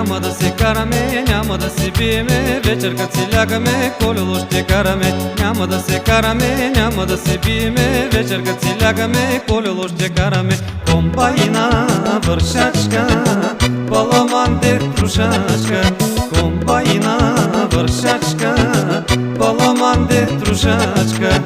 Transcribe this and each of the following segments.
няма да се караме, няма да се биеме, вечер като си лягаме, колело ще караме. Няма да се караме, няма да се биеме, вечер като си лягаме, колело ще караме. Комбайна вършачка, баламанде трушачка. Комбайна вършачка, баламанде трушачка.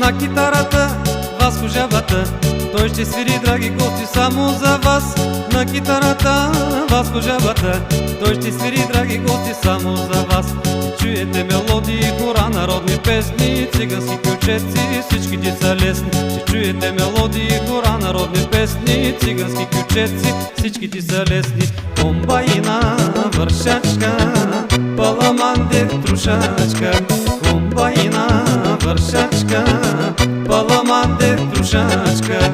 На китарата Васко жабата, той ще свири, драги гости, само за вас. На китарата Васко жабата, той ще свири, драги гости, само за вас. Чуете мелодии, хора, народни песни, цигански кючеци, всичките са лесни. Ще чуете мелодии, хора, народни песни, цигански кючеци, всичките са лесни. Комбайна вършачка, баламанде трушачка. Комбайна вършачка, баламанде трушачка.